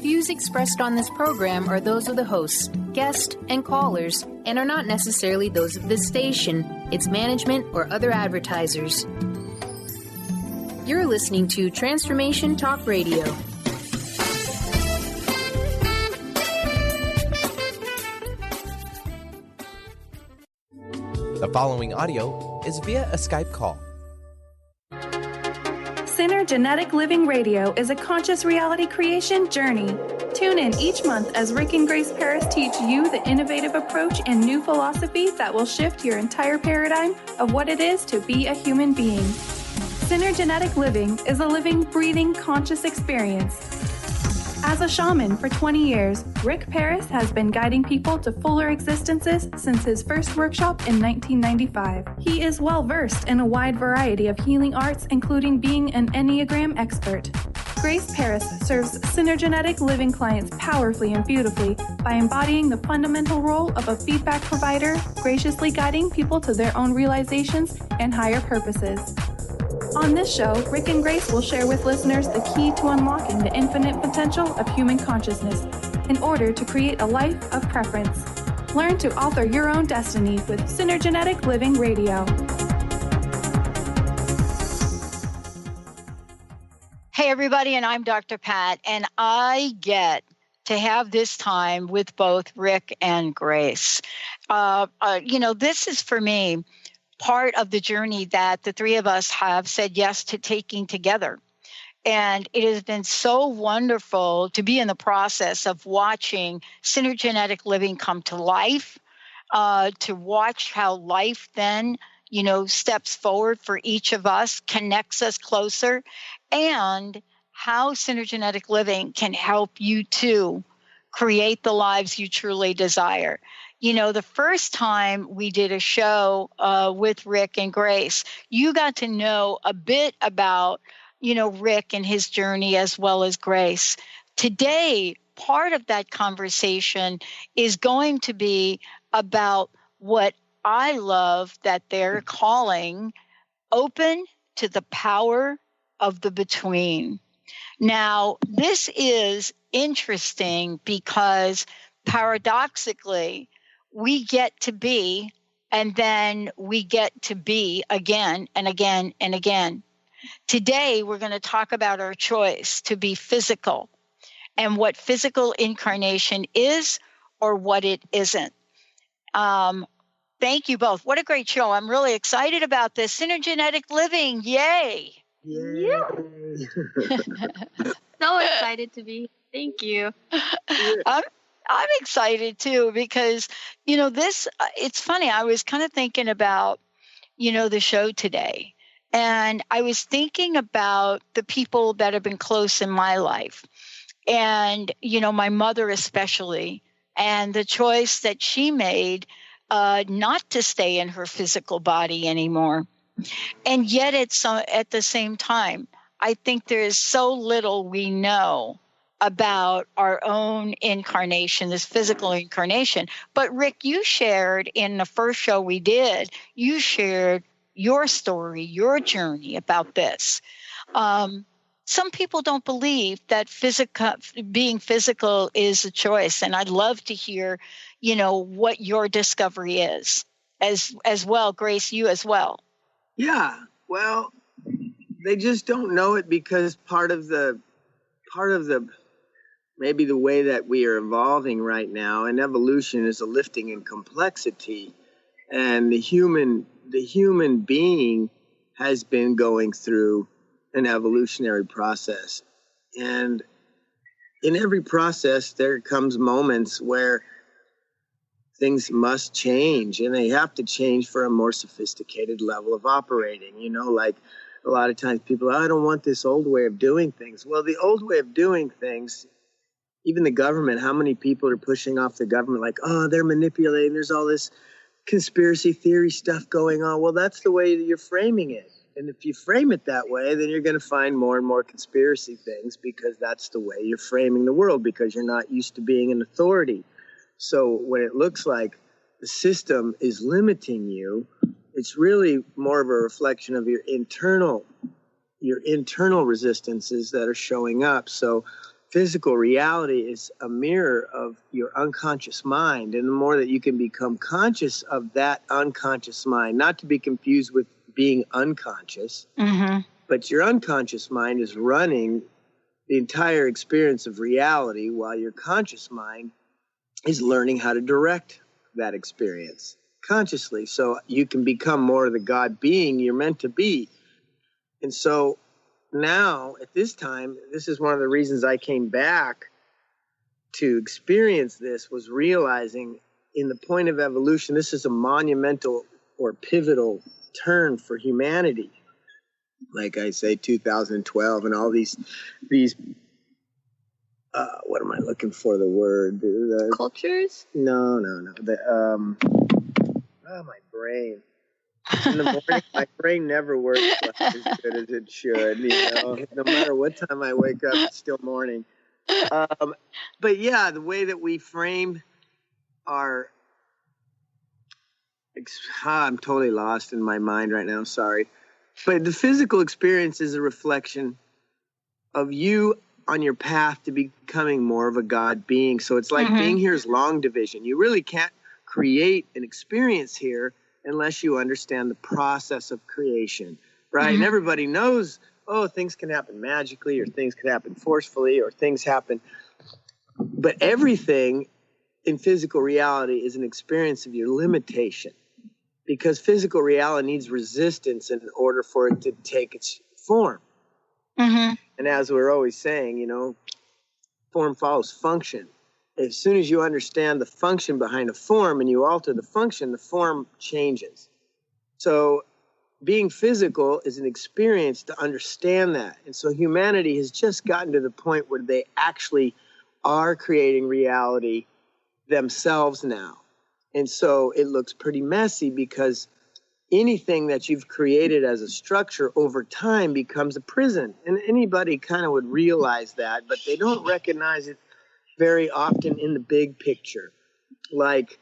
Views expressed on this program are those of the hosts, guests, and callers, and are not necessarily those of this station, its management, or other advertisers. You're listening to Transformation Talk Radio. The following audio is via a Skype call. Synergenetic Living Radio is a conscious reality creation journey. Tune in each month as Rick and Grace Paris teach you the innovative approach and new philosophy that will shift your entire paradigm of what it is to be a human being. Synergenetic Living is a living, breathing, conscious experience. As a shaman for 20 years, Rick Paris has been guiding people to fuller existences since his first workshop in 1995. He is well-versed in a wide variety of healing arts, including being an Enneagram expert. Grace Paris serves Synergenetic Living clients powerfully and beautifully by embodying the fundamental role of a feedback provider, graciously guiding people to their own realizations and higher purposes. On this show, Rick and Grace will share with listeners the key to unlocking the infinite potential of human consciousness in order to create a life of preference. Learn to author your own destiny with Synergenetic Living Radio. Hey, everybody, and I'm Dr. Pat, and I get to have this time with both Rick and Grace. This is for me part of the journey that the three of us have said yes to taking together. And it has been so wonderful to be in the process of watching Synergenetic Living come to life, to watch how life then, steps forward for each of us, connects us closer, and how Synergenetic Living can help you to create the lives you truly desire. The first time we did a show with Rick and Grace, you got to know a bit about, Rick and his journey as well as Grace. Today, part of that conversation is going to be about what I love that they're calling open to the power of the between. Now, this is interesting because paradoxically, we get to be, and then we get to be again and again and again. Today, we're going to talk about our choice to be physical and what physical incarnation is or what it isn't. Thank you both. What a great show. I'm really excited about this. Synergenetic Living. Yay. Yeah. So excited to be. Thank you. I'm excited too because, it's funny. I was kind of thinking about, the show today, and I was thinking about the people that have been close in my life and, my mother especially, and the choice that she made not to stay in her physical body anymore. And yet at the same time, I think there is so little we know about our own incarnation, this physical incarnation. But Rick, you shared in the first show we did, you shared your story, your journey about this. Some people don't believe that being physical is a choice. And I'd love to hear, what your discovery is as well. Grace, you as well. Yeah, well, they just don't know it because part of the maybe the way that we are evolving right now, and evolution is a lifting in complexity, and the human being has been going through an evolutionary process. And in every process, there comes moments where things must change, and they have to change for a more sophisticated level of operating. Like a lot of times people, I don't want this old way of doing things. Well, the old way of doing things, even the government, how many people are pushing off the government like, oh, they're manipulating, there's all this conspiracy theory stuff going on. Well, that's the way that you're framing it. And if you frame it that way, then you're going to find more and more conspiracy things because that's the way you're framing the world, because you're not used to being an authority. So when it looks like the system is limiting you, it's really more of a reflection of your internal resistances that are showing up. So physical reality is a mirror of your unconscious mind. And the more that you can become conscious of that unconscious mind, not to be confused with being unconscious, but your unconscious mind is running the entire experience of reality while your conscious mind is learning how to direct that experience consciously. So you can become more of the God being you're meant to be. And so now, at this time, this is one of the reasons I came back to experience this, was realizing in the point of evolution, this is a monumental or pivotal turn for humanity. Like I say, 2012 and all these what am I looking for, the word? Cultures? No. My brain. In the morning, my brain never works as good as it should. No matter what time I wake up, it's still morning. But yeah, the way that we frame our... I'm totally lost in my mind right now, sorry. But the physical experience is a reflection of you on your path to becoming more of a God being. So it's like being here is long division. You really can't create an experience here unless you understand the process of creation, right? And everybody knows, things can happen magically, or things can happen forcefully, or things happen. But everything in physical reality is an experience of your limitation, because physical reality needs resistance in order for it to take its form. And as we're always saying, form follows function. As soon as you understand the function behind a form and you alter the function, the form changes. So being physical is an experience to understand that. And so humanity has just gotten to the point where they actually are creating reality themselves now. And so it looks pretty messy, because anything that you've created as a structure over time becomes a prison. And anybody kind of would realize that, but they don't recognize it very often in the big picture. Like,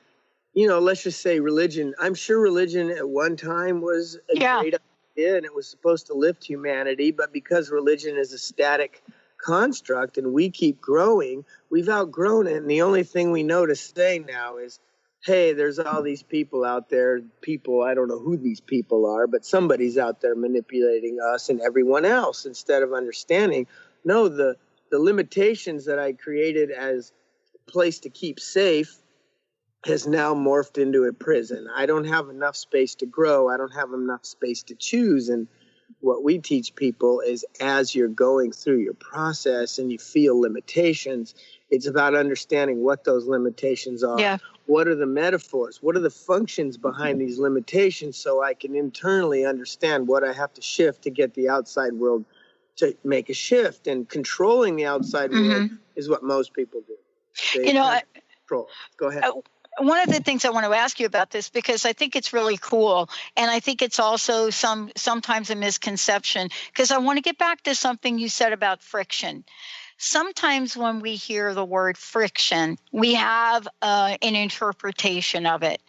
let's just say religion. I'm sure religion at one time was a great idea, and it was supposed to lift humanity, but because religion is a static construct and we keep growing, we've outgrown it. And the only thing we know to say now is, hey, there's all these people out there, I don't know who these people are, but somebody's out there manipulating us and everyone else, instead of understanding, no, the limitations that I created as a place to keep safe has now morphed into a prison. I don't have enough space to grow. I don't have enough space to choose. And what we teach people is, as you're going through your process and you feel limitations, it's about understanding what those limitations are. Yeah. What are the metaphors? What are the functions behind these limitations, so I can internally understand what I have to shift to get the outside world to make a shift. And controlling the outside world is what most people do. They control. Go ahead. One of the things I want to ask you about this, because I think it's really cool, and I think it's also sometimes a misconception, because I want to get back to something you said about friction. Sometimes when we hear the word friction, we have an interpretation of it.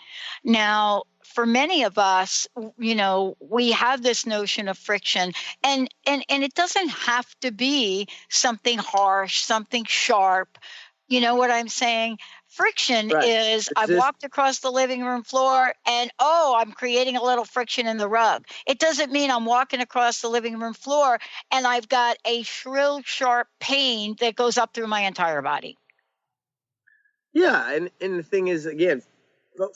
Now, for many of us, we have this notion of friction, and it doesn't have to be something harsh, something sharp. You know what I'm saying? Friction is, I've walked across the living room floor and, I'm creating a little friction in the rug. It doesn't mean I'm walking across the living room floor and I've got a shrill, sharp pain that goes up through my entire body. Yeah, and the thing is, again,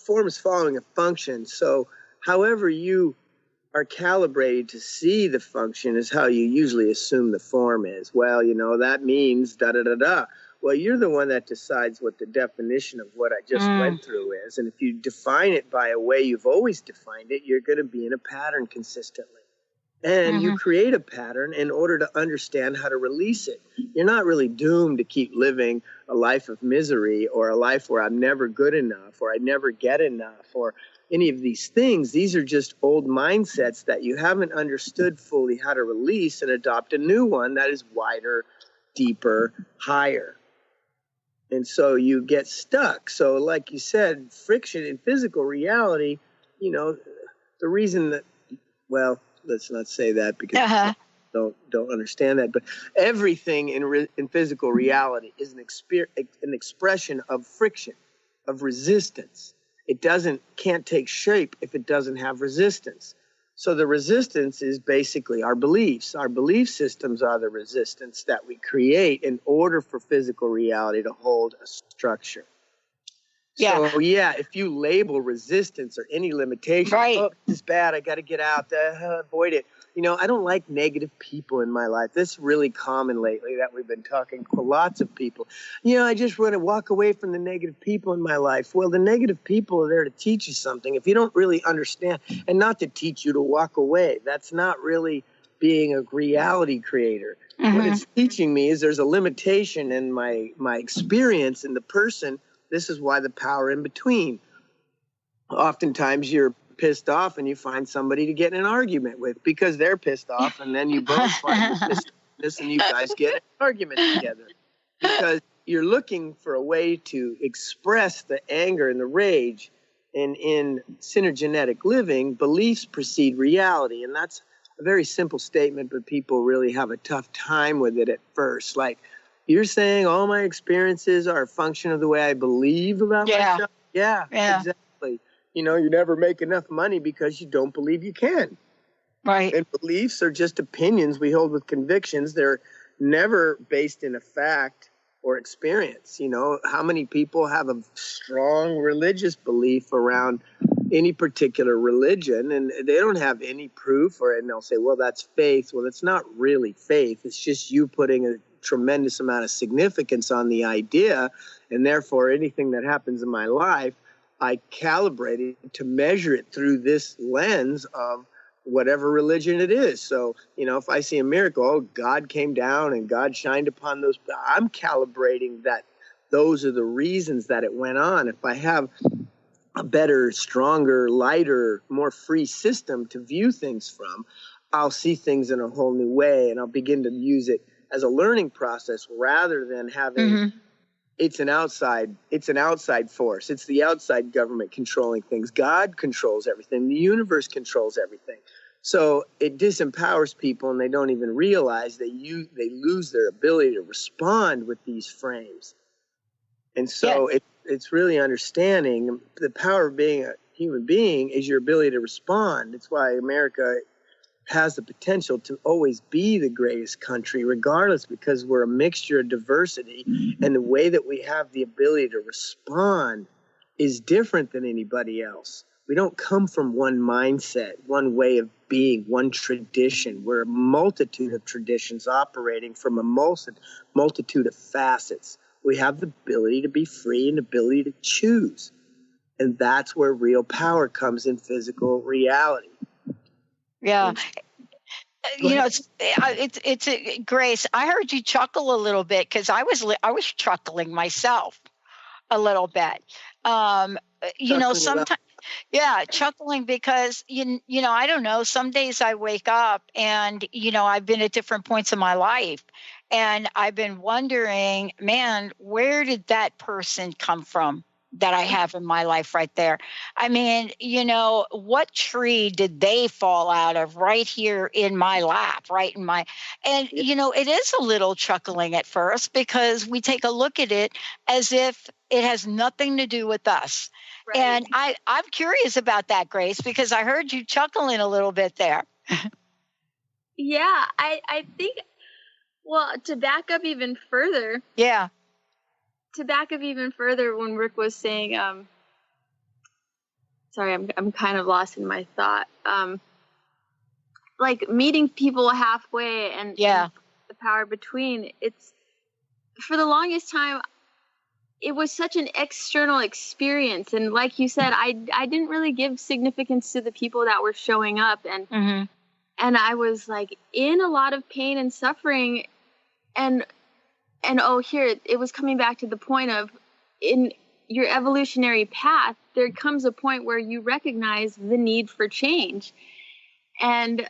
form is following a function. So however you are calibrated to see the function is how you usually assume the form is. Well, that means da-da-da-da. Well, you're the one that decides what the definition of what I just went through is. And if you define it by a way you've always defined it, you're going to be in a pattern consistently. And you create a pattern in order to understand how to release it. You're not really doomed to keep living a life of misery, or a life where I'm never good enough, or I never get enough, or any of these things. These are just old mindsets that you haven't understood fully how to release and adopt a new one that is wider, deeper, higher. And so you get stuck. So like you said, friction in physical reality, the reason that, well, let's not say that, because don't understand that. But everything in physical reality is an expression of friction, of resistance. It can't take shape if it doesn't have resistance. So the resistance is basically our beliefs. Our belief systems are the resistance that we create in order for physical reality to hold a structure. Yeah. So, if you label resistance or any limitation, Right. oh, this is bad, I got to get out, avoid it. I don't like negative people in my life. This is really common lately that we've been talking to lots of people. I just want to walk away from the negative people in my life. Well, the negative people are there to teach you something. If you don't really understand, and not to teach you to walk away, that's not really being a reality creator. Mm-hmm. What it's teaching me is there's a limitation in my experience in the person. This is why the power in between. Oftentimes you're pissed off and you find somebody to get in an argument with because they're pissed off, and then you both find this and you guys get an argument together because you're looking for a way to express the anger and the rage. And in synergenetic living, beliefs precede reality. And that's a very simple statement, but people really have a tough time with it at first. Like, you're saying all my experiences are a function of the way I believe about myself? Yeah, exactly. You never make enough money because you don't believe you can. Right. And beliefs are just opinions we hold with convictions. They're never based in a fact or experience. How many people have a strong religious belief around any particular religion, and they don't have any proof and they'll say, well, that's faith. Well, it's not really faith. It's just you putting a tremendous amount of significance on the idea, and therefore anything that happens in my life, I calibrate it to measure it through this lens of whatever religion it is. So, if I see a miracle, oh, God came down and God shined upon those, I'm calibrating that those are the reasons that it went on. If I have a better, stronger, lighter, more free system to view things from, I'll see things in a whole new way, and I'll begin to use it as a learning process rather than having it's an outside force. It's the outside government controlling things. God controls everything. The universe controls everything. So it disempowers people, and they don't even realize they lose their ability to respond with these frames. And so it's really understanding the power of being a human being is your ability to respond. It's why America has the potential to always be the greatest country, regardless, because we're a mixture of diversity, and the way that we have the ability to respond is different than anybody else. We don't come from one mindset, one way of being, one tradition. We're a multitude of traditions operating from a multitude of facets. We have the ability to be free and the ability to choose. And that's where real power comes in physical reality. Yeah. It's Grace, I heard you chuckle a little bit because I was chuckling myself a little bit. Sometimes, chuckling because, I don't know, some days I wake up and, I've been at different points in my life and I've been wondering, man, where did that person come from that I have in my life right there? I mean, what tree did they fall out of right here in my lap, right in my, and, it is a little chuckling at first because we take a look at it as if it has nothing to do with us. Right. And I'm curious about that, Grace, because I heard you chuckling a little bit there. Yeah, I think, well, to back up even further. Yeah. To back up even further, when Rick was saying, sorry, I'm kind of lost in my thought. Like meeting people halfway and the power between. It's, for the longest time, it was such an external experience, and like you said, I didn't really give significance to the people that were showing up, and and I was like in a lot of pain and suffering, and here it was coming back to the point of, in your evolutionary path, there comes a point where you recognize the need for change, and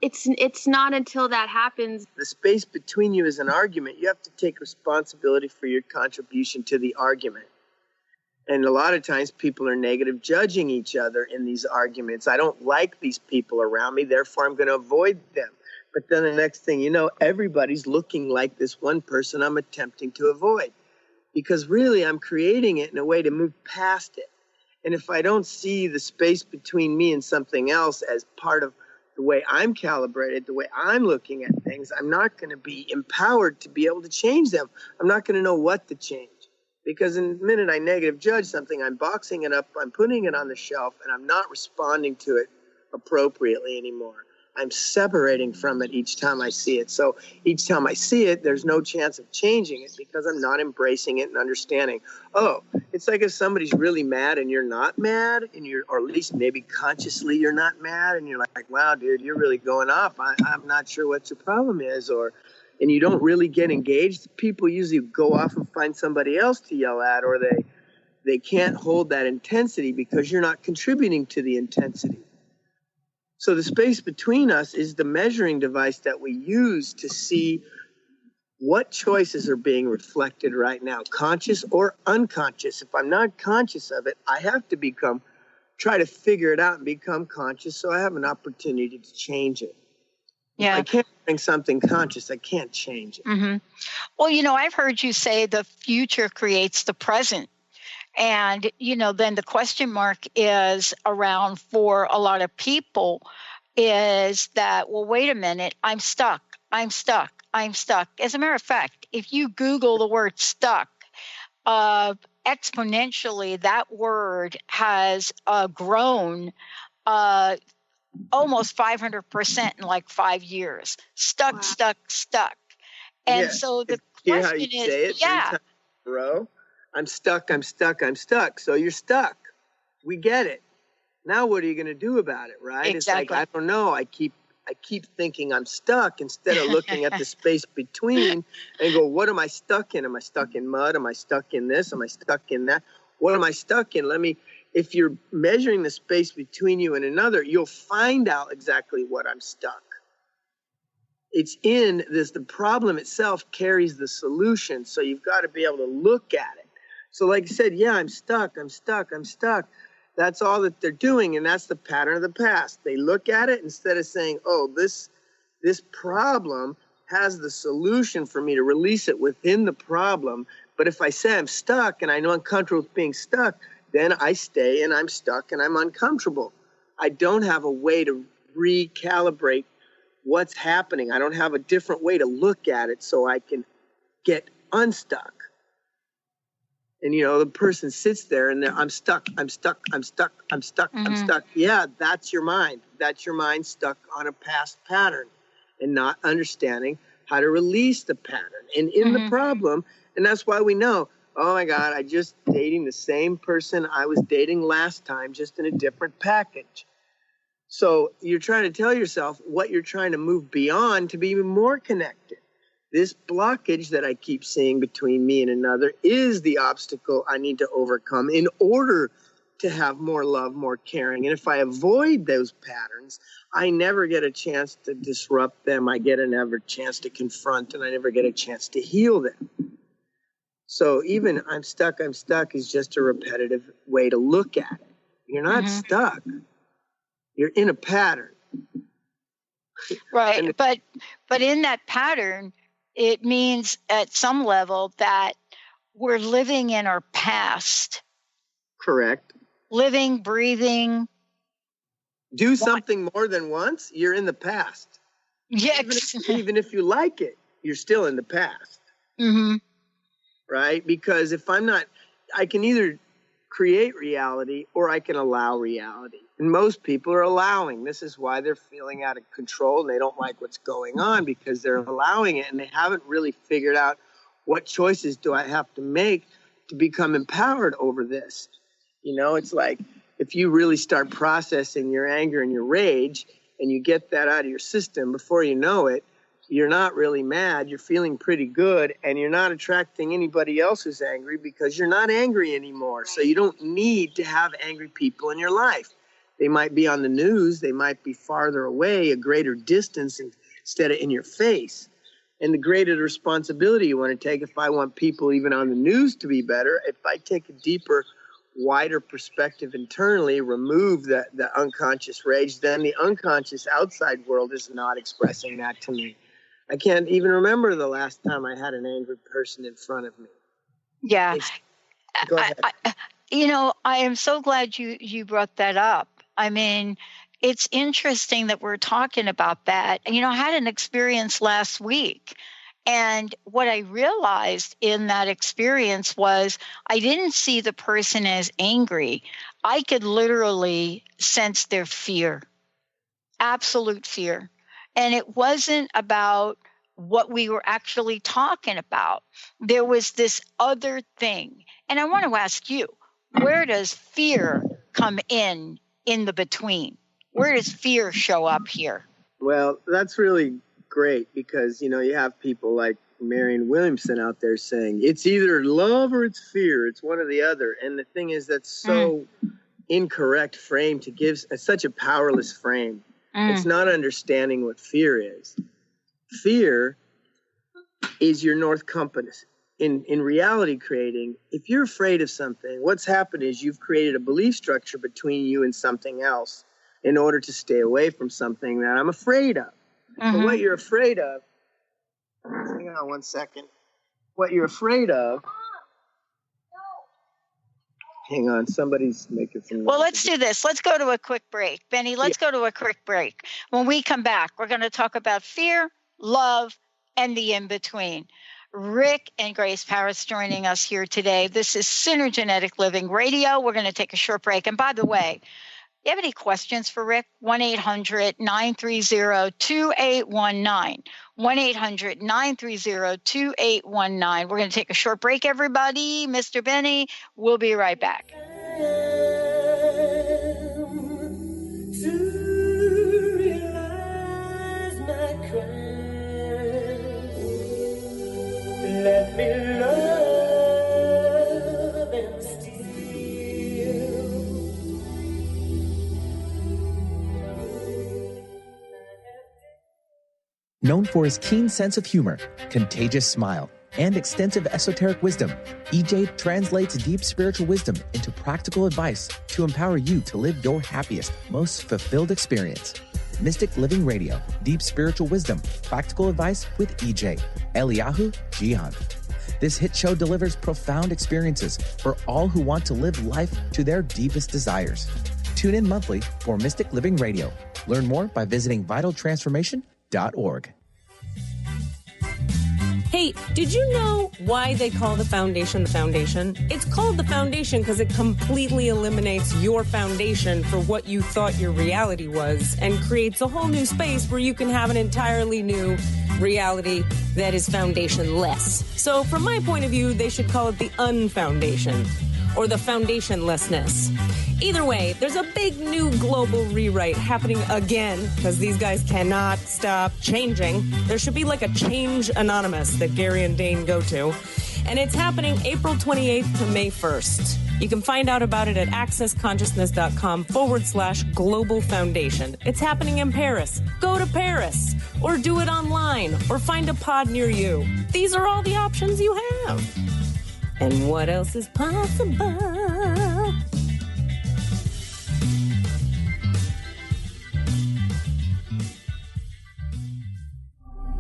it's not until that happens. The space between you is an argument. You have to take responsibility for your contribution to the argument. And a lot of times people are negative judging each other in these arguments. I don't like these people around me, therefore I'm going to avoid them. But then the next thing you know, everybody's looking like this one person I'm attempting to avoid. Because really, I'm creating it in a way to move past it. And if I don't see the space between me and something else as part of the way I'm calibrated, the way I'm looking at things, I'm not going to be empowered to be able to change them. I'm not going to know what to change. Because in the minute I negative judge something, I'm boxing it up, I'm putting it on the shelf, and I'm not responding to it appropriately anymore. I'm separating from it each time I see it. So each time I see it, there's no chance of changing it because I'm not embracing it and understanding. Oh, it's like if somebody's really mad and you're not mad, and or at least maybe consciously you're not mad, and you're like, wow, dude, you're really going off. I'm not sure what your problem is, and you don't really get engaged. People usually go off and find somebody else to yell at, or they can't hold that intensity because you're not contributing to the intensity. So the space between us is the measuring device that we use to see what choices are being reflected right now, conscious or unconscious. If I'm not conscious of it, I have to try to figure it out and become conscious so I have an opportunity to change it. Yeah. If I can't bring something conscious, I can't change it. Mm-hmm. Well, I've heard you say the future creates the present. And, then the question mark is around for a lot of people is that, well, wait a minute, I'm stuck. As a matter of fact, if you Google the word stuck, exponentially, that word has grown almost 500% in like 5 years. Stuck. And so the question is, say it 3 times in a row? I'm stuck. So you're stuck. We get it. Now what are you going to do about it, right? Exactly. It's like, I don't know. I keep thinking I'm stuck instead of looking at the space between and go, what am I stuck in? Am I stuck in mud? Am I stuck in this? Am I stuck in that? What am I stuck in? If you're measuring the space between you and another, you'll find out exactly what I'm stuck. It's in this, the problem itself carries the solution. So you've got to be able to look at it. So like I said, yeah, I'm stuck. That's all that they're doing, and that's the pattern of the past. They look at it instead of saying, oh, this problem has the solution for me to release it within the problem. But if I say I'm stuck and I know I'm comfortable with being stuck, then I stay and I'm stuck and I'm uncomfortable. I don't have a way to recalibrate what's happening. I don't have a different way to look at it so I can get unstuck. And, the person sits there and I'm stuck. Yeah, that's your mind. That's your mind stuck on a past pattern and not understanding how to release the pattern. And in the problem, and that's why we know, oh my God, I just dating the same person I was dating last time, just in a different package. So you're trying to tell yourself what you're trying to move beyond to be even more connected. This blockage that I keep seeing between me and another is the obstacle I need to overcome in order to have more love, more caring. And if I avoid those patterns, I never get a chance to disrupt them. I get another chance to confront, and I never get a chance to heal them. So even I'm stuck is just a repetitive way to look at it. You're not stuck. You're in a pattern. Right. But in that pattern, it means at some level that we're living in our past. Correct. Living, breathing. Do something more than once, you're in the past. Yes. Even if you like it, you're still in the past. Mm-hmm. Right? Because if I can either create reality or I can allow reality. And most people are allowing. This is why they're feeling out of control and they don't like what's going on, because they're allowing it and they haven't really figured out what choices do I have to make to become empowered over this. It's like if you really start processing your anger and your rage and you get that out of your system, before you know it, you're not really mad, you're feeling pretty good, and you're not attracting anybody else who's angry because you're not angry anymore. So you don't need to have angry people in your life. They might be on the news, they might be farther away, a greater distance instead of in your face. And the greater the responsibility you want to take, if I want people even on the news to be better, if I take a deeper wider perspective internally, remove the unconscious rage, then the unconscious outside world is not expressing that to me. I can't even remember the last time I had an angry person in front of me. Yeah. Go ahead. I am so glad you brought that up. I mean, it's interesting that we're talking about that. I had an experience last week. And what I realized in that experience was I didn't see the person as angry. I could literally sense their fear, absolute fear. And it wasn't about what we were actually talking about. There was this other thing. And I want to ask you, where does fear come in the between? Where does fear show up here? Well, that's really great because, you have people like Marianne Williamson out there saying it's either love or it's fear. It's one or the other. And the thing is, that's so incorrect frame to give such a powerless frame. It's not understanding what fear is. Fear is your north compass. In reality creating, if you're afraid of something, what's happened is you've created a belief structure between you and something else in order to stay away from something that I'm afraid of. But what you're afraid of, hang on one second. What you're afraid of, hang on, somebody's making some noise. Well, let's do this. Let's go to a quick break. Benny, let's go to a quick break. When we come back, we're going to talk about fear, love, and the in-between. Rick and Grace Paris joining us here today. This is Synergenetic Living Radio. We're going to take a short break. And by the way, you have any questions for Rick? 1-800-930-2819. 1-800-930-2819. We're going to take a short break, everybody. Mr. Benny, we'll be right back. Let me love and steal. Known for his keen sense of humor, contagious smile, and extensive esoteric wisdom, EJ translates deep spiritual wisdom into practical advice to empower you to live your happiest, most fulfilled experience. Mystic Living Radio, Deep Spiritual Wisdom, Practical Advice with EJ, Eliyahu Jihan. This hit show delivers profound experiences for all who want to live life to their deepest desires. Tune in monthly for Mystic Living Radio. Learn more by visiting vitaltransformation.org. Hey, did you know why they call the foundation the foundation? It's called the foundation because it completely eliminates your foundation for what you thought your reality was and creates a whole new space where you can have an entirely new reality that is foundationless. So from my point of view, they should call it the unfoundation or the foundationlessness. Either way, there's a big new global rewrite happening again because these guys cannot stop changing. There should be like a Change Anonymous that Gary and Dane go to. And it's happening April 28th to May 1st. You can find out about it at accessconsciousness.com/global foundation. It's happening in Paris. Go to Paris or do it online or find a pod near you. These are all the options you have. And what else is possible?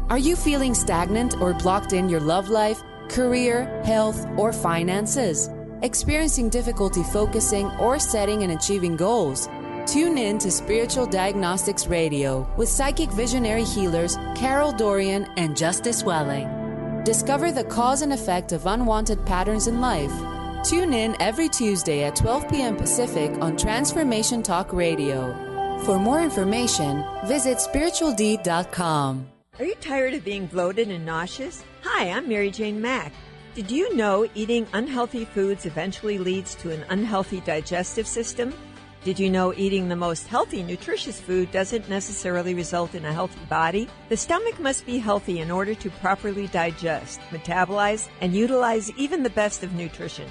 Are you feeling stagnant or blocked in your love life, career, health, or finances? Experiencing difficulty focusing or setting and achieving goals? Tune in to Spiritual Diagnostics Radio with psychic visionary healers Carol Dorian and Justice Welling. Discover the cause and effect of unwanted patterns in life. Tune in every Tuesday at 12 p.m. Pacific on Transformation Talk Radio. For more information, visit spiritualdeed.com. Are you tired of being bloated and nauseous? Hi, I'm Mary Jane Mack. Did you know eating unhealthy foods eventually leads to an unhealthy digestive system? Did you know eating the most healthy, nutritious food doesn't necessarily result in a healthy body? The stomach must be healthy in order to properly digest, metabolize, and utilize even the best of nutrition.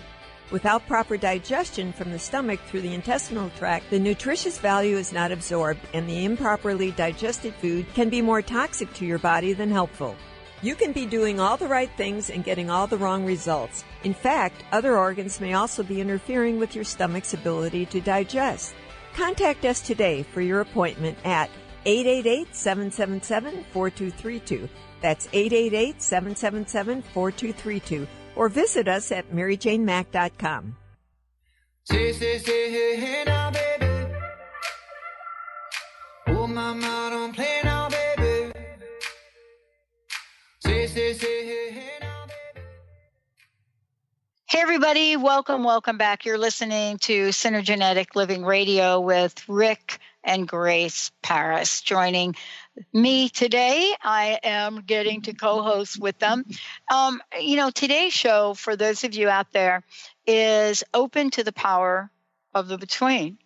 Without proper digestion from the stomach through the intestinal tract, the nutritious value is not absorbed, and the improperly digested food can be more toxic to your body than helpful. You can be doing all the right things and getting all the wrong results. In fact, other organs may also be interfering with your stomach's ability to digest. Contact us today for your appointment at 888-777-4232. That's 888-777-4232. Or visit us at maryjanemack.com. Say, hey now, baby. Oh, mama, don't play now, baby. Say, hey now, baby. Hey, everybody. Welcome back. You're listening to Synergenetic Living Radio with Rick and Grace Paris joining me today. I am getting to co-host with them. Today's show, for those of you out there, is open to the power of the between.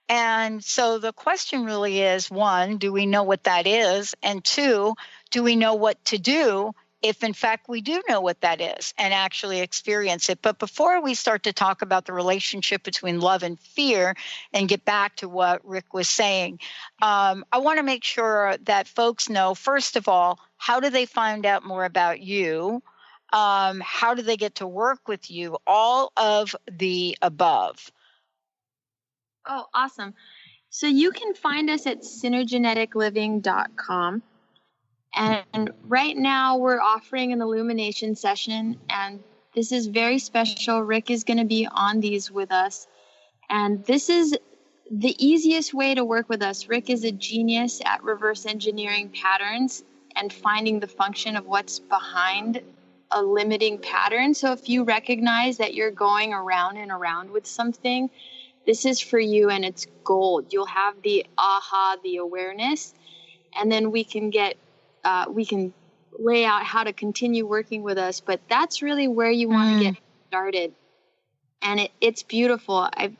And so the question really is, one, do we know what that is? And two, do we know what to do if in fact we do know what that is and actually experience it? But before we start to talk about the relationship between love and fear and get back to what Rick was saying, I want to make sure that folks know, first of all, how do they find out more about you? How do they get to work with you? All of the above. Oh, awesome. So you can find us at synergeneticliving.com. And right now we're offering an illumination session, and this is very special. Rick is going to be on these with us. And this is the easiest way to work with us. Rick is a genius at reverse engineering patterns and finding the function of what's behind a limiting pattern. So if you recognize that you're going around and around with something, this is for you, and it's gold. You'll have the aha, the awareness, and then we can lay out how to continue working with us. But that's really where you want to get started, and it's beautiful. I'm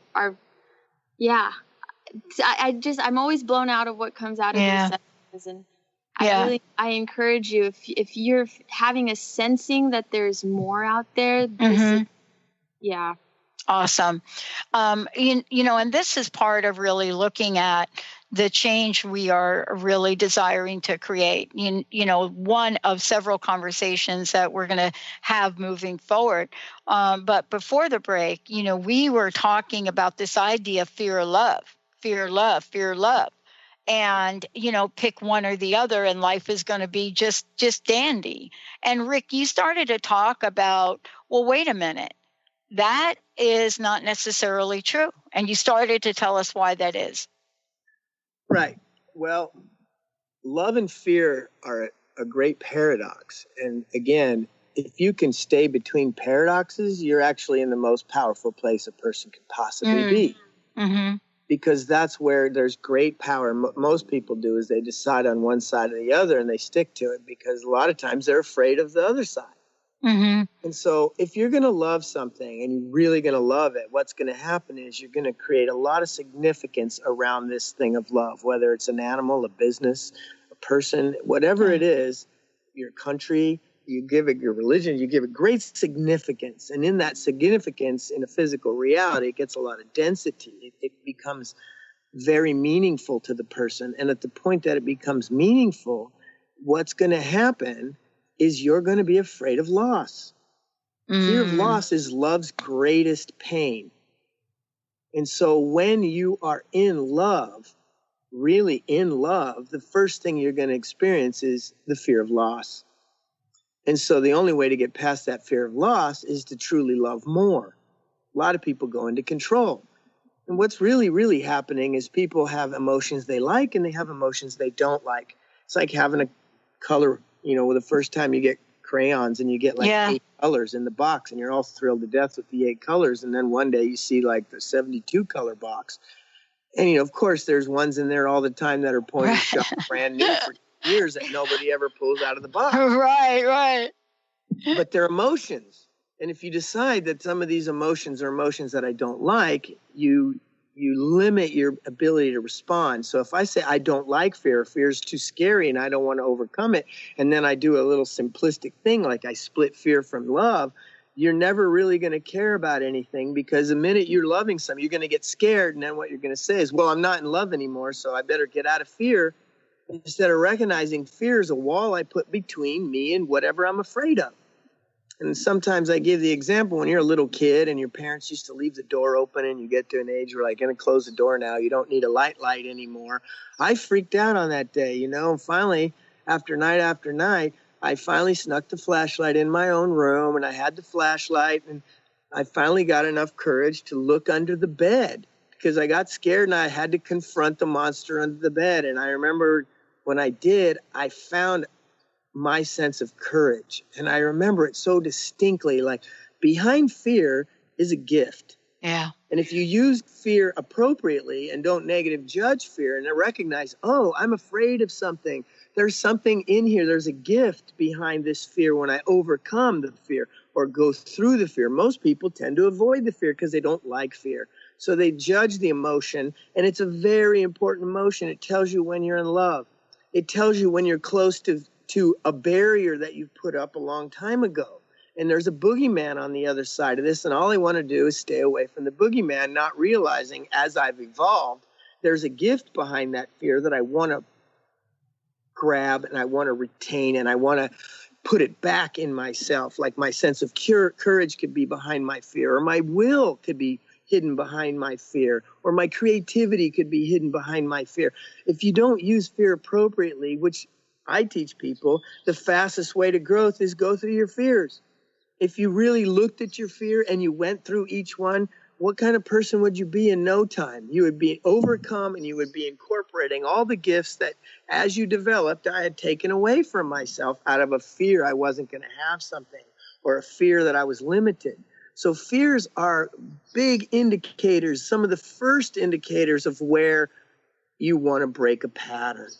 always blown out of what comes out of these sessions, and I encourage you, if you're having a sensing that there's more out there, Awesome. And this is part of really looking at the change we are really desiring to create. One of several conversations that we're going to have moving forward. But before the break, we were talking about this idea of fear, love. And, pick one or the other and life is going to be just dandy. And Rick, you started to talk about, well, wait a minute. That is not necessarily true. And you started to tell us why that is. Right. Well, love and fear are a great paradox. And again, if you can stay between paradoxes, you're actually in the most powerful place a person could possibly be. Mm-hmm. Because that's where there's great power. Most people do is they decide on one side or the other and they stick to it because a lot of times they're afraid of the other side. Mm-hmm. And so if you're going to love something and you're really going to love it, what's going to happen is you're going to create a lot of significance around this thing of love, whether it's an animal, a business, a person, whatever it is, your country, you give it your religion, you give it great significance. And in that significance, in a physical reality, it gets a lot of density. It becomes very meaningful to the person. And at the point that it becomes meaningful, what's going to happen is you're going to be afraid of loss. Fear of loss is love's greatest pain. And so when you are in love, really in love, the first thing you're going to experience is the fear of loss. And so the only way to get past that fear of loss is to truly love more. A lot of people go into control. And what's really, really happening is people have emotions they like and they have emotions they don't like. It's like having a color, the first time you get crayons and you get 8 colors in the box and you're all thrilled to death with the 8 colors. And then one day you see like the 72 color box. And, of course, there's ones in there all the time that are pointed shop brand new for years that nobody ever pulls out of the box. Right. But they're emotions. And if you decide that some of these emotions are emotions that I don't like, you limit your ability to respond. So if I say I don't like fear is too scary and I don't want to overcome it, and then I do a little simplistic thing like I split fear from love, you're never really going to care about anything because the minute you're loving something, you're going to get scared. And then what you're going to say is, well, I'm not in love anymore, so I better get out of fear. Instead of recognizing fear is a wall I put between me and whatever I'm afraid of. And sometimes I give the example, when you're a little kid and your parents used to leave the door open and you get to an age where like, going to close the door now, you don't need a light anymore. I freaked out on that day, you know, and finally, after night, I finally snuck the flashlight in my own room, and I had the flashlight, and I finally got enough courage to look under the bed because I got scared and I had to confront the monster under the bed. And I remember when I did, I found my sense of courage. And I remember it so distinctly, like behind fear is a gift. Yeah. And if you use fear appropriately and don't negative judge fear and recognize, oh, I'm afraid of something. There's something in here. There's a gift behind this fear when I overcome the fear or go through the fear. Most people tend to avoid the fear because they don't like fear. So they judge the emotion, and it's a very important emotion. It tells you when you're in love. It tells you when you're close to a barrier that you've put up a long time ago. And there's a boogeyman on the other side of this, and all I want to do is stay away from the boogeyman, not realizing as I've evolved, there's a gift behind that fear that I want to grab and I want to retain and I want to put it back in myself. Like my sense of courage could be behind my fear, or my will could be hidden behind my fear, or my creativity could be hidden behind my fear. If you don't use fear appropriately, which I teach people, the fastest way to growth is go through your fears. If you really looked at your fear and you went through each one, what kind of person would you be in no time? You would be overcome, and you would be incorporating all the gifts that as you developed, I had taken away from myself out of a fear I wasn't going to have something, or a fear that I was limited. So fears are big indicators, some of the first indicators of where you want to break a pattern.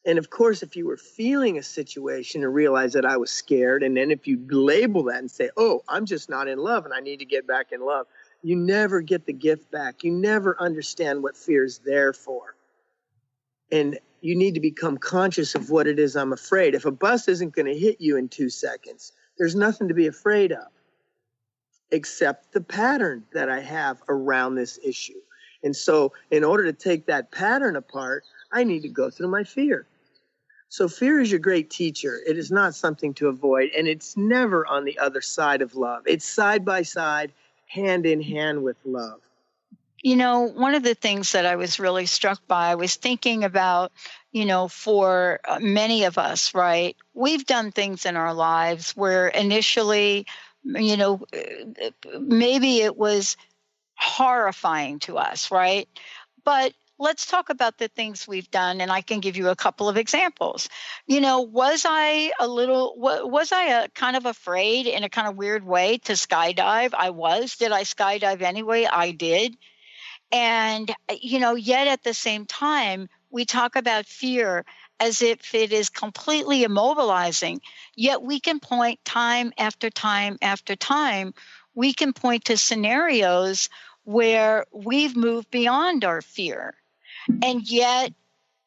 And of course, if you were feeling a situation and realize that I was scared, and then if you label that and say, oh, I'm just not in love and I need to get back in love, you never get the gift back. You never understand what fear is there for. And you need to become conscious of what it is I'm afraid. If a bus isn't going to hit you in 2 seconds, there's nothing to be afraid of except the pattern that I have around this issue. And so in order to take that pattern apart, I need to go through my fear. So fear is your great teacher. It is not something to avoid, and it's never on the other side of love. It's side by side, hand in hand with love. You know, one of the things that I was really struck by, I was thinking about, you know, for many of us, right? We've done things in our lives where initially, you know, maybe it was horrifying to us, right? But let's talk about the things we've done, and I can give you a couple of examples. You know, was I kind of afraid in a kind of weird way to skydive? I was. Did I skydive anyway? I did. And, you know, yet at the same time, we talk about fear as if it is completely immobilizing, yet we can point time after time after time. We can point to scenarios where we've moved beyond our fear. And yet,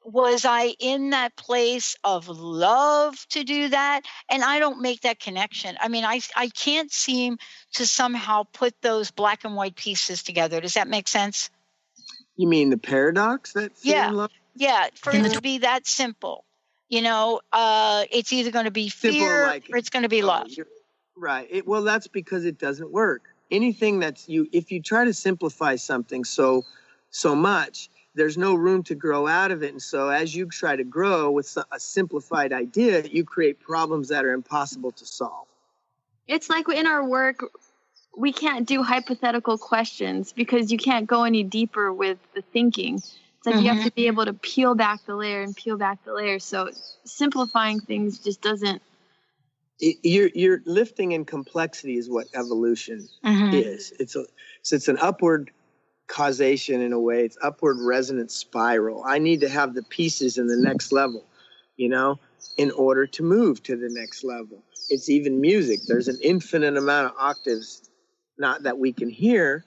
was I in that place of love to do that? And I don't make that connection. I mean, I can't seem to somehow put those black and white pieces together. Does that make sense? You mean the paradox that fear and love? Yeah, for it to be that simple. You know, it's either going to be fear or it's going to be love. Right. Well, that's because it doesn't work. Anything if you try to simplify something so much, there's no room to grow out of it. And so as you try to grow with a simplified idea, you create problems that are impossible to solve. It's like in our work, we can't do hypothetical questions because you can't go any deeper with the thinking. It's like you have to be able to peel back the layer and peel back the layer. So simplifying things just doesn't. You're lifting in complexity is what evolution is. It's an upward causation in a way. It's upward resonance spiral. I need to have the pieces in the next level, you know, in order to move to the next level. It's even music. There's an infinite amount of octaves, not that we can hear,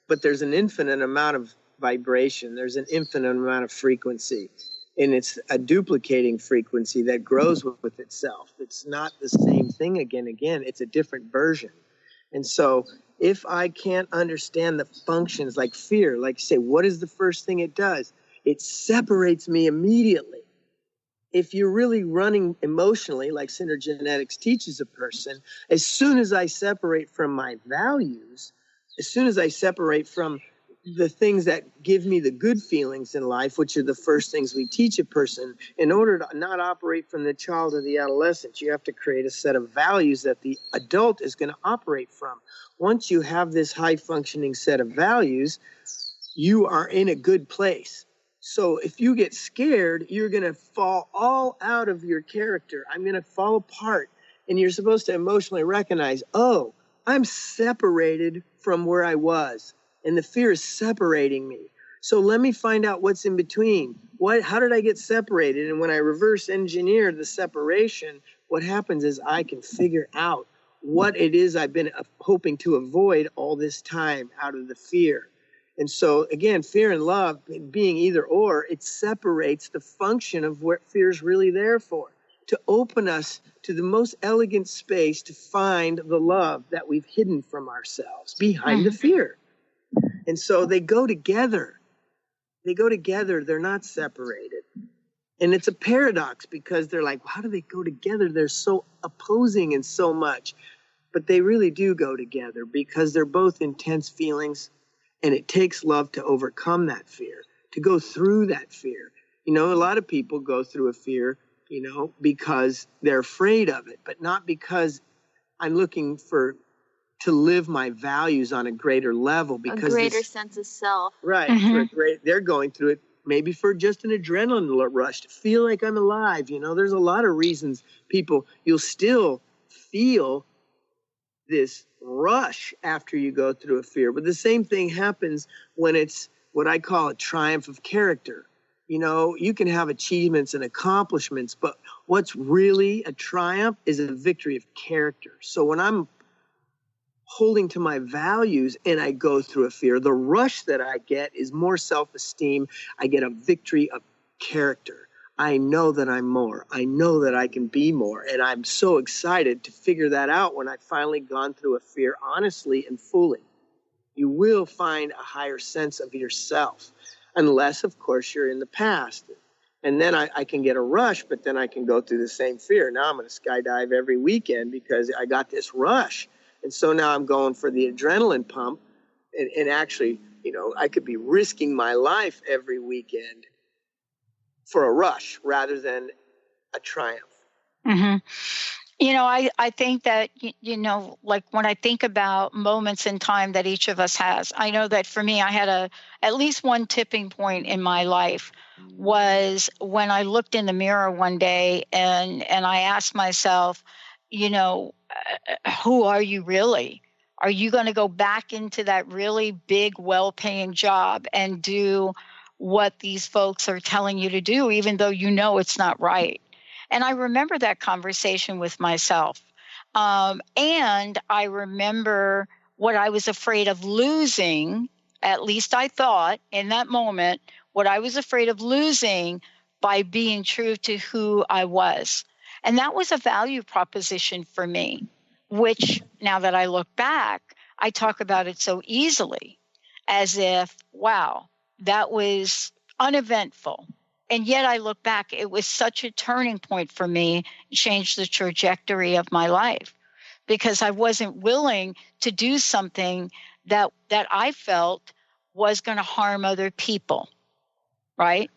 but there's an infinite amount of vibration. There's an infinite amount of frequency. And it's a duplicating frequency that grows with itself. It's not the same thing again. It's a different version. And so if I can't understand the functions like fear, like say, what is the first thing it does? It separates me immediately if you're really running emotionally, like Synergenetics teaches a person, as soon as I separate from my values, as soon as I separate from the things that give me the good feelings in life, which are the first things we teach a person, in order to not operate from the child or the adolescent, you have to create a set of values that the adult is going to operate from. Once you have this high functioning set of values, you are in a good place. So if you get scared, you're going to fall all out of your character. I'm going to fall apart. And you're supposed to emotionally recognize, oh, I'm separated from where I was. And the fear is separating me. So let me find out what's in between. How did I get separated? And when I reverse engineer the separation, what happens is I can figure out what it is I've been hoping to avoid all this time out of the fear. And so, again, fear and love being either or, it separates the function of what fear is really there for, to open us to the most elegant space to find the love that we've hidden from ourselves behind the fear. And so they go together. They go together. They're not separated. And it's a paradox because they're like, how do they go together? They're so opposing in so much. But they really do go together because they're both intense feelings. And it takes love to overcome that fear, to go through that fear. You know, a lot of people go through a fear, you know, because they're afraid of it, but not because I'm looking to live my values on a greater level. Because a greater sense of self. Right. They're going through it maybe for just an adrenaline rush, to feel like I'm alive. You know, there's a lot of reasons you'll still feel this rush after you go through a fear. But the same thing happens when it's what I call a triumph of character. You know, you can have achievements and accomplishments, but what's really a triumph is a victory of character. So when I'm holding to my values and I go through a fear, the rush that I get is more self-esteem. I get a victory of character. I know that I'm more. I know that I can be more. And I'm so excited to figure that out when I've finally gone through a fear honestly and fully. You will find a higher sense of yourself, unless, of course, you're in the past. And then I can get a rush, but then I can go through the same fear. Now I'm going to skydive every weekend because I got this rush. And so now I'm going for the adrenaline pump. And actually, you know, I could be risking my life every weekend for a rush rather than a triumph. Mm-hmm. You know, I think that, you know, like when I think about moments in time that each of us has, I know that for me, I had at least one tipping point in my life was when I looked in the mirror one day and I asked myself, you know, who are you really? Are you going to go back into that really big, well-paying job and do what these folks are telling you to do, even though you know it's not right? And I remember that conversation with myself. And I remember what I was afraid of losing, at least I thought in that moment, what I was afraid of losing by being true to who I was. And that was a value proposition for me, which now that I look back, I talk about it so easily as if, wow, that was uneventful. And yet I look back, it was such a turning point for me, changed the trajectory of my life because I wasn't willing to do something that I felt was going to harm other people, right?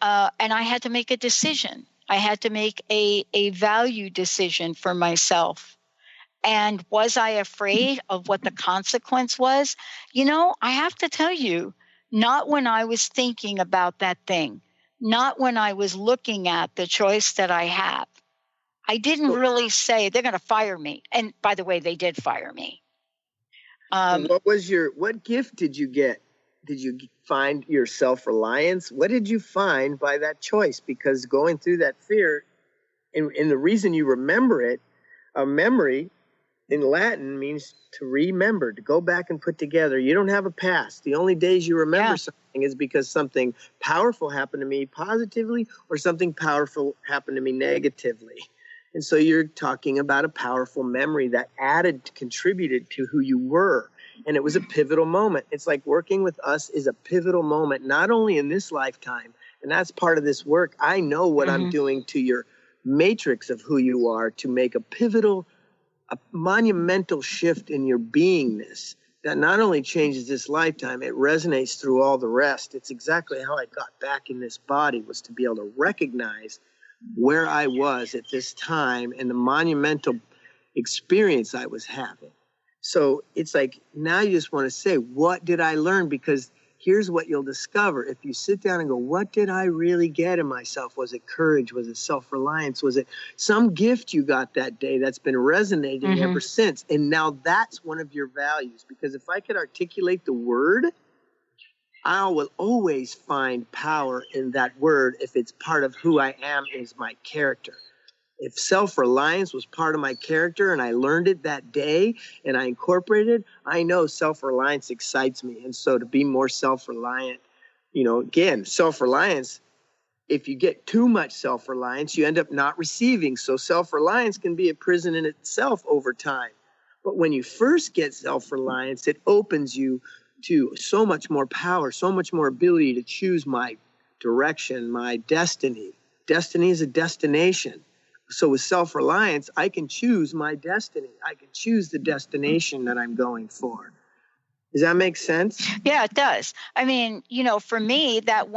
And I had to make a decision. I had to make a value decision for myself. And was I afraid of what the consequence was? You know, I have to tell you, not when I was thinking about that thing, not when I was looking at the choice that I have. I didn't really say they're going to fire me. And by the way, they did fire me. What gift did you get? Did you find your self-reliance? What did you find by that choice? Because going through that fear, and the reason you remember it, a memory in Latin means to remember, to go back and put together. You don't have a past. The only days you remember something is because something powerful happened to me positively or something powerful happened to me negatively. And so you're talking about a powerful memory that contributed to who you were. And it was a pivotal moment. It's like working with us is a pivotal moment, not only in this lifetime, And that's part of this work. I know what I'm doing to your matrix of who you are to make a pivotal, a monumental shift in your beingness that not only changes this lifetime, it resonates through all the rest. It's exactly how I got back in this body, was to be able to recognize where I was at this time and the monumental experience I was having. So it's like, now you just want to say, what did I learn? Because here's what you'll discover. If you sit down and go, what did I really get in myself? Was it courage? Was it self-reliance? Was it some gift you got that day that's been resonating ever since? And now that's one of your values. Because if I could articulate the word, I will always find power in that word if it's part of who I am, is my character. If self-reliance was part of my character and I learned it that day and I incorporated, I know self-reliance excites me. And so to be more self-reliant, you know, again, self-reliance, if you get too much self-reliance, you end up not receiving. So self-reliance can be a prison in itself over time. But when you first get self-reliance, it opens you to so much more power, so much more ability to choose my direction, my destiny. Destiny is a destination. So with self-reliance, I can choose my destiny. I can choose the destination that I'm going for. Does that make sense? Yeah, it does. I mean, you know, for me, that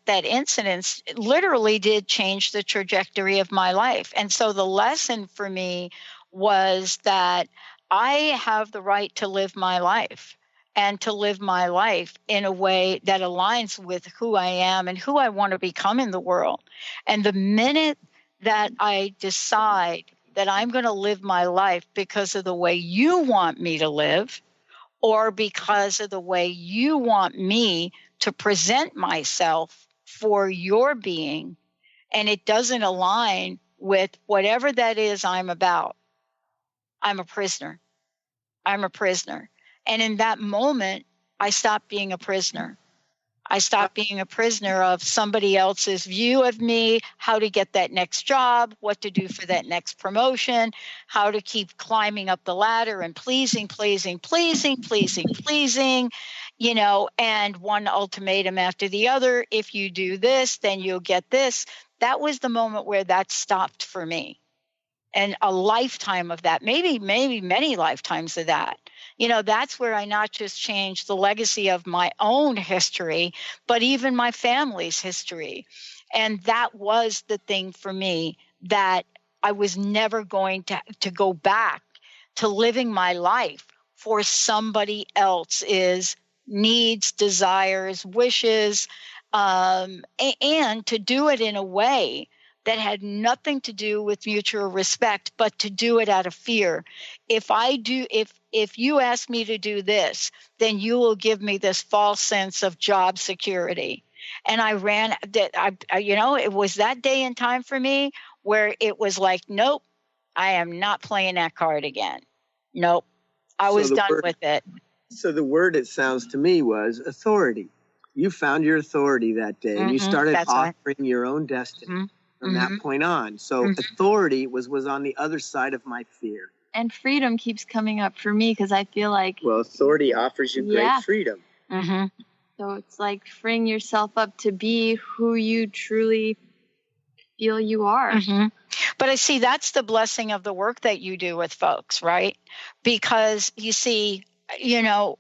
that incident literally did change the trajectory of my life. And so the lesson for me was that I have the right to live my life, and to live my life in a way that aligns with who I am and who I want to become in the world. And the minute that I decide that I'm going to live my life because of the way you want me to live, or because of the way you want me to present myself for your being, and it doesn't align with whatever that is I'm about, I'm a prisoner. I'm a prisoner. And in that moment, I stopped being a prisoner. I stopped being a prisoner of somebody else's view of me, how to get that next job, what to do for that next promotion, how to keep climbing up the ladder and pleasing, you know, and one ultimatum after the other. If you do this, then you'll get this. That was the moment where that stopped for me. And a lifetime of that, maybe many lifetimes of that. You know, that's where I not just changed the legacy of my own history, but even my family's history. And that was the thing for me, that I was never going to go back to living my life for somebody else's needs, desires, wishes, and to do it in a way that had nothing to do with mutual respect, but to do it out of fear. If you ask me to do this, then you will give me this false sense of job security. And I ran that. You know, it was that day in time for me where it was like, nope, I am not playing that card again. Nope, I was done with it. So the word, it sounds to me, was authority. You found your authority that day, and you started offering your own destiny. From that point on. So authority was on the other side of my fear. And freedom keeps coming up for me, because I feel like... Well, authority offers you great freedom. So it's like freeing yourself up to be who you truly feel you are. But I see that's the blessing of the work that you do with folks, right? Because you see, you know,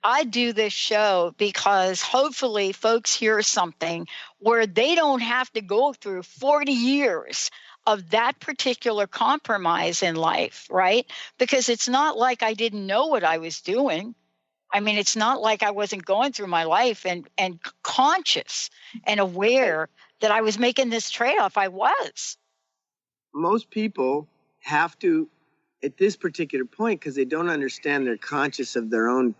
I do this show because hopefully folks hear something where they don't have to go through 40 years of that particular compromise in life, right? Because it's not like I didn't know what I was doing. I mean, it's not like I wasn't going through my life and conscious and aware that I was making this trade-off. I was. Most people have to, at this particular point, because they don't understand, they're conscious of their own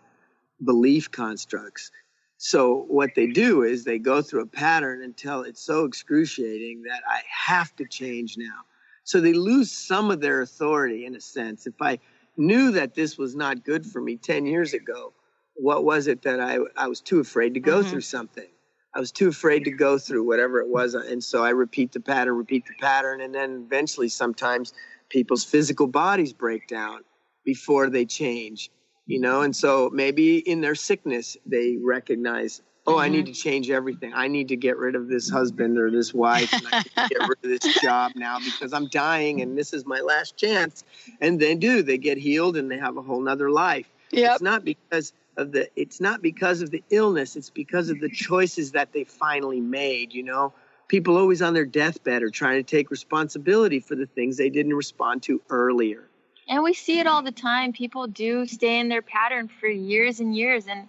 belief constructs. So what they do is they go through a pattern until it's so excruciating that I have to change now. So they lose some of their authority in a sense. If I knew that this was not good for me 10 years ago, what was it that I was too afraid to go through something? I was too afraid to go through whatever it was. And so I repeat the pattern. And then eventually sometimes people's physical bodies break down before they change. You know, and so maybe in their sickness, they recognize Oh, I need to change everything. I need to get rid of this husband or this wife, and I need to get rid of this job now because I'm dying and this is my last chance. And they do. They get healed and they have a whole nother life. Yep. It's not because of the illness. It's because of the choices that they finally made, you know. People always on their deathbed are trying to take responsibility for the things they didn't respond to earlier. And we see it all the time. People do stay in their pattern for years and years. And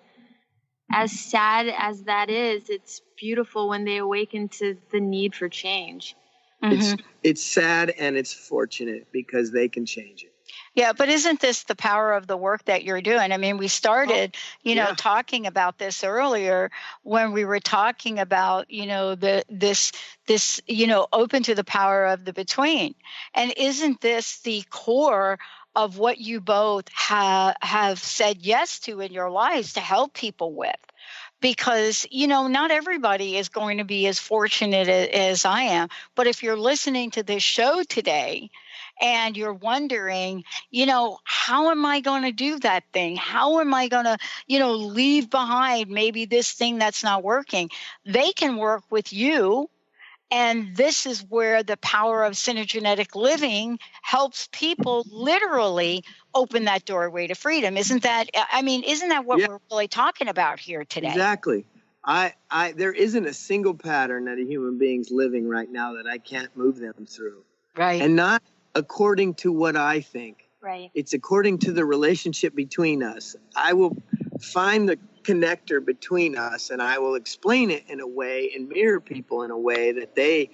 as sad as that is, it's beautiful when they awaken to the need for change. It's sad and it's fortunate because they can change it. Yeah, but isn't this the power of the work that you're doing? I mean, we started, talking about this earlier when we were talking about, this, open to the power of the between. And isn't this the core of what you both have said yes to in your lives to help people with? Because, not everybody is going to be as fortunate as I am. But if you're listening to this show today and you're wondering, how am I going to do that thing? How am I going to, leave behind maybe this thing that's not working? They can work with you. And this is where the power of synergenetic living helps people literally open that doorway to freedom. Isn't that what we're really talking about here today? Exactly. There isn't a single pattern that a human being's living right now that I can't move them through. Right. And not according to what I think. Right. It's according to the relationship between us. I will find the connector between us and I will explain it in a way and mirror people in a way that they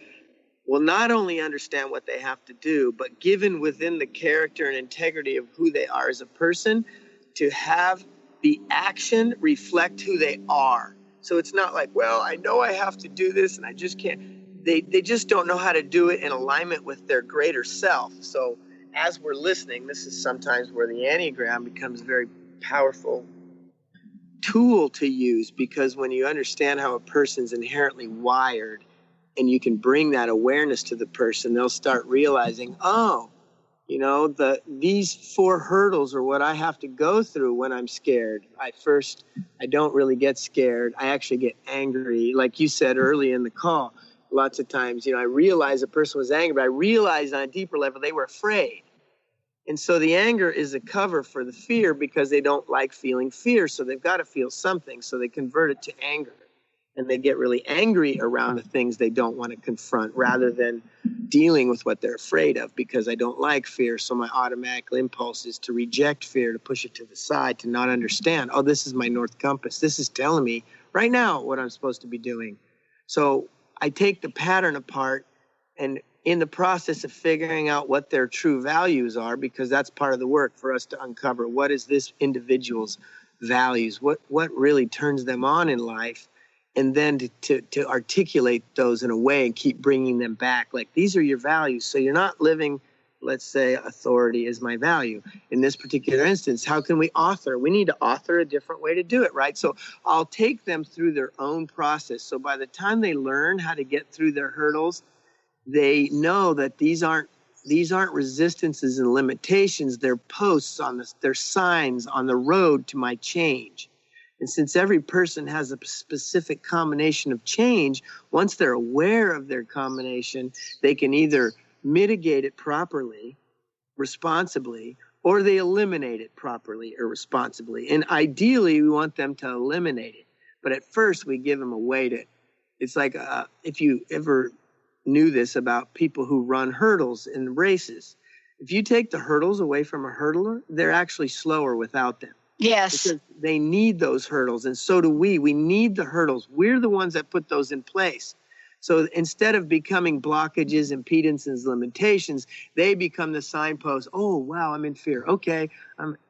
will not only understand what they have to do, but given within the character and integrity of who they are as a person, to have the action reflect who they are. So it's not like, well, I know I have to do this and I just can't. They just don't know how to do it in alignment with their greater self. So as we're listening, this is sometimes where the Enneagram becomes a very powerful tool to use, because when you understand how a person's inherently wired and you can bring that awareness to the person, they'll start realizing, these 4 hurdles are what I have to go through when I'm scared. I don't really get scared. I actually get angry. Like you said early in the call, lots of times, I realized a person was angry, but I realized on a deeper level they were afraid. And so the anger is a cover for the fear because they don't like feeling fear. So they've got to feel something. So they convert it to anger. And they get really angry around the things they don't want to confront rather than dealing with what they're afraid of, because I don't like fear. So my automatic impulse is to reject fear, to push it to the side, to not understand. Oh, this is my North Compass. This is telling me right now what I'm supposed to be doing. So I take the pattern apart, and in the process of figuring out what their true values are, because that's part of the work for us to uncover what is this individual's values, what really turns them on in life, and then to articulate those in a way and keep bringing them back. Like, these are your values. So you're not living, let's say, authority is my value. In this particular instance, how can we author? We need to author a different way to do it, right? So I'll take them through their own process. So by the time they learn how to get through their hurdles, they know that these aren't resistances and limitations. They're posts they're signs on the road to my change. And since every person has a specific combination of change, once they're aware of their combination, they can either mitigate it properly, responsibly, or they eliminate it properly or responsibly. And ideally, we want them to eliminate it. But at first, we give them a way to, it's like if you ever knew this about people who run hurdles in races. If you take the hurdles away from a hurdler, they're actually slower without them. Yes. Because they need those hurdles, and so do we. We need the hurdles. We're the ones that put those in place. So instead of becoming blockages, impedances, limitations, they become the signpost. Oh, wow, I'm in fear. Okay,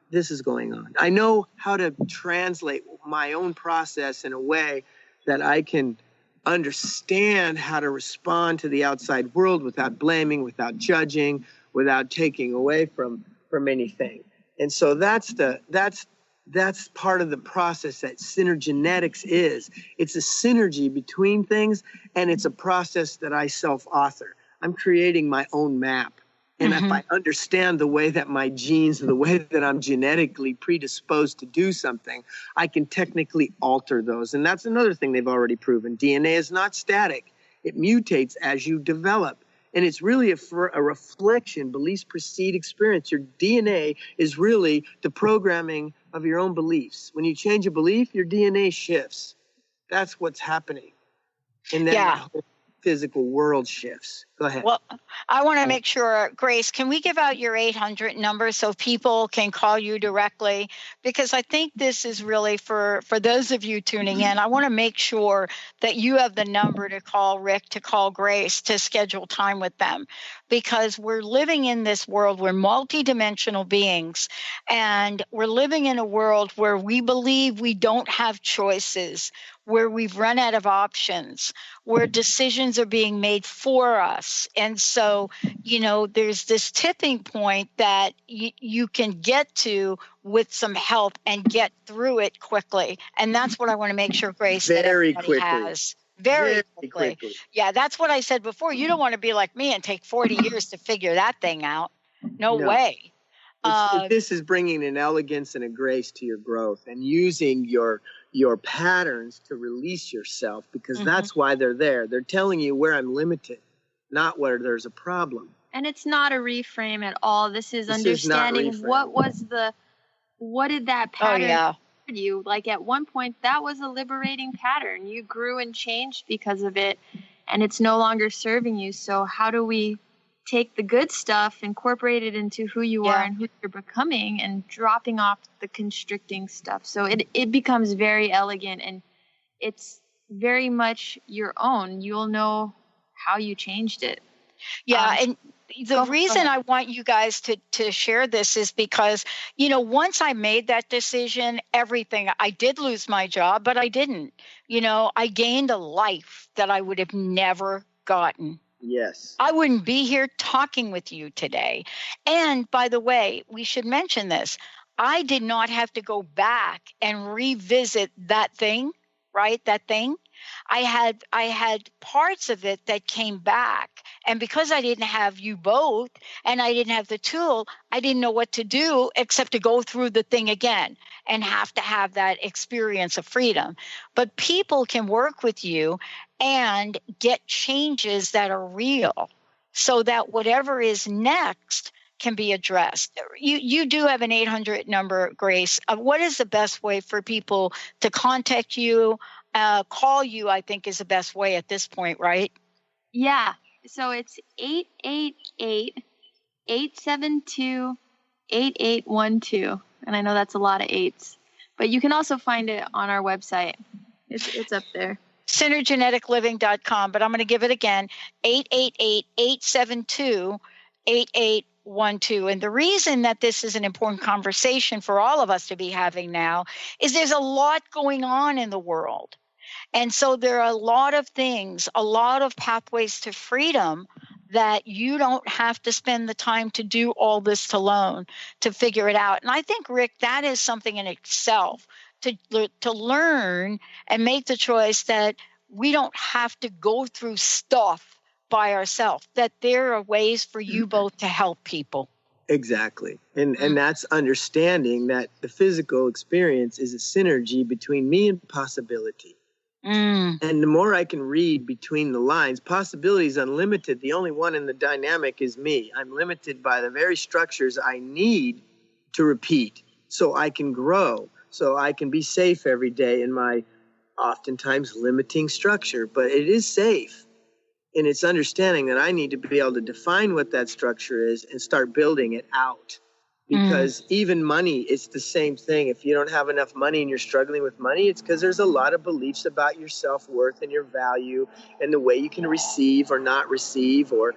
this is going on. I know how to translate my own process in a way that I can understand how to respond to the outside world without blaming, without judging, without taking away from anything. And so that's part of the process that Synergenetics is. It's a synergy between things, and it's a process that I self-author. I'm creating my own map. And if I understand the way that my genes, the way that I'm genetically predisposed to do something, I can technically alter those. And that's another thing they've already proven. DNA is not static. It mutates as you develop. And it's really a reflection. Beliefs precede experience. Your DNA is really the programming of your own beliefs. When you change a belief, your DNA shifts. That's what's happening. And then the whole physical world shifts. Go ahead. Well, I want to make sure, Grace, can we give out your 800 number so people can call you directly? Because I think this is really for those of you tuning in. I want to make sure that you have the number to call Rick, to call Grace, to schedule time with them. Because we're living in this world, we're multidimensional beings, and we're living in a world where we believe we don't have choices, where we've run out of options, where decisions are being made for us. And so, there's this tipping point that you can get to with some help and get through it quickly. And that's what I want to make sure, Grace, that everybody has. Very quickly. Yeah, that's what I said before. You don't want to be like me and take 40 years to figure that thing out. No way. This is bringing an elegance and a grace to your growth and using your patterns to release yourself, because that's why they're there. They're telling you where I'm limited, not where there's a problem. And it's not a reframe at all. This is understanding what did that pattern do you? Like at one point, that was a liberating pattern. You grew and changed because of it, and it's no longer serving you. So how do we take the good stuff, incorporate it into who you are and who you're becoming, and dropping off the constricting stuff? So it becomes very elegant, and it's very much your own. You'll know how you changed it. Yeah, and the reason I want you guys to share this is because, once I made that decision, I did lose my job, but I didn't. I gained a life that I would have never gotten. Yes. I wouldn't be here talking with you today. And by the way, we should mention this. I did not have to go back and revisit that thing, right? That thing. I had parts of it that came back. And because I didn't have you both and I didn't have the tool, I didn't know what to do except to go through the thing again and have to have that experience of freedom. But people can work with you and get changes that are real so that whatever is next can be addressed. You do have an 800 number, Grace. What is the best way for people to contact you? Call you, I think, is the best way at this point, right? Yeah. So it's 888-872-8812. And I know that's a lot of eights, but you can also find it on our website. It's up there. Synergeneticliving.com, but I'm going to give it again, 888-872-8812. And the reason that this is an important conversation for all of us to be having now is there's a lot going on in the world. And so there are a lot of things, a lot of pathways to freedom that you don't have to spend the time to do all this alone to figure it out. And I think, Rick, that is something in itself to learn and make the choice that we don't have to go through stuff by ourselves, that there are ways for you both to help people. Exactly. And that's understanding that the physical experience is a synergy between me and possibility. And the more I can read between the lines, possibility is unlimited. The only one in the dynamic is me. I'm limited by the very structures I need to repeat so I can grow, so I can be safe every day in my oftentimes limiting structure. But it is safe. And it's understanding that I need to be able to define what that structure is and start building it out. Because even money, it's the same thing. If you don't have enough money and you're struggling with money, it's because there's a lot of beliefs about your self-worth and your value and the way you can receive or not receive. Or,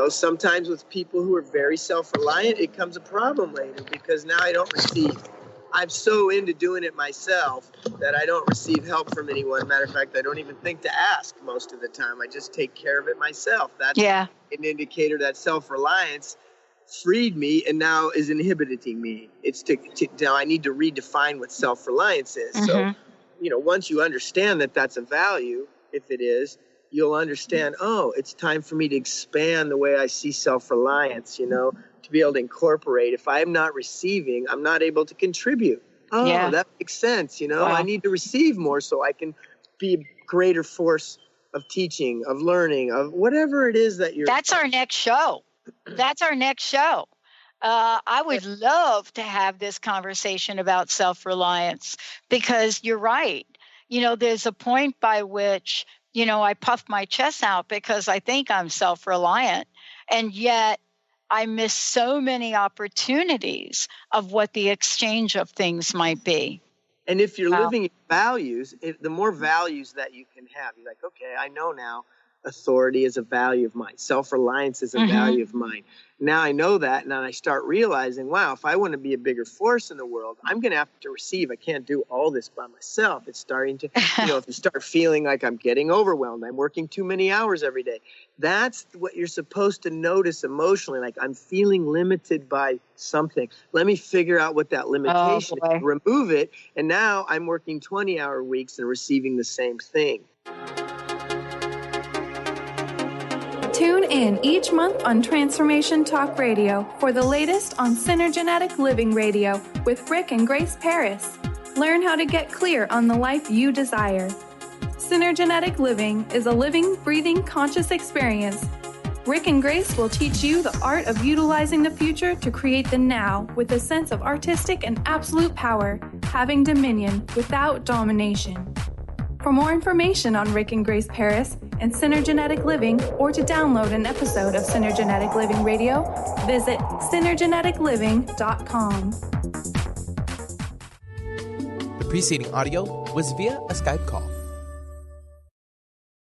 sometimes with people who are very self-reliant, it becomes a problem later because now I don't receive. I'm so into doing it myself that I don't receive help from anyone. Matter of fact, I don't even think to ask most of the time. I just take care of it myself. That's an indicator that self-reliance freed me and now is inhibiting me. It's now I need to redefine what self-reliance is. So, once you understand that that's a value, if it is, you'll understand, oh, it's time for me to expand the way I see self-reliance, to be able to incorporate. If I'm not receiving, I'm not able to contribute. Oh, that makes sense. I need to receive more so I can be a greater force of teaching, of learning, of whatever it is that you're. That's our next show. I would love to have this conversation about self-reliance, because you're right. There's a point by which, I puff my chest out because I think I'm self-reliant, and yet I miss so many opportunities of what the exchange of things might be. And if you're living in values, the more values that you can have, you're like, okay, I know now authority is a value of mine. Self-reliance is a value of mine. Now I know that, and then I start realizing, wow, if I want to be a bigger force in the world, I'm going to have to receive. I can't do all this by myself. It's starting to, if you start feeling like I'm getting overwhelmed, I'm working too many hours every day. That's what you're supposed to notice emotionally. Like, I'm feeling limited by something. Let me figure out what that limitation is, remove it, and now I'm working 20-hour weeks and receiving the same thing. Tune in each month on Transformation Talk Radio for the latest on Synergenetic Living Radio with Rick and Grace Paris. Learn how to get clear on the life you desire. Synergenetic Living is a living, breathing, conscious experience. Rick and Grace will teach you the art of utilizing the future to create the now with a sense of artistic and absolute power, having dominion without domination. For more information on Rick and Grace Paris and Synergenetic Living, or to download an episode of Synergenetic Living Radio, visit synergeneticliving.com. The preceding audio was via a Skype call.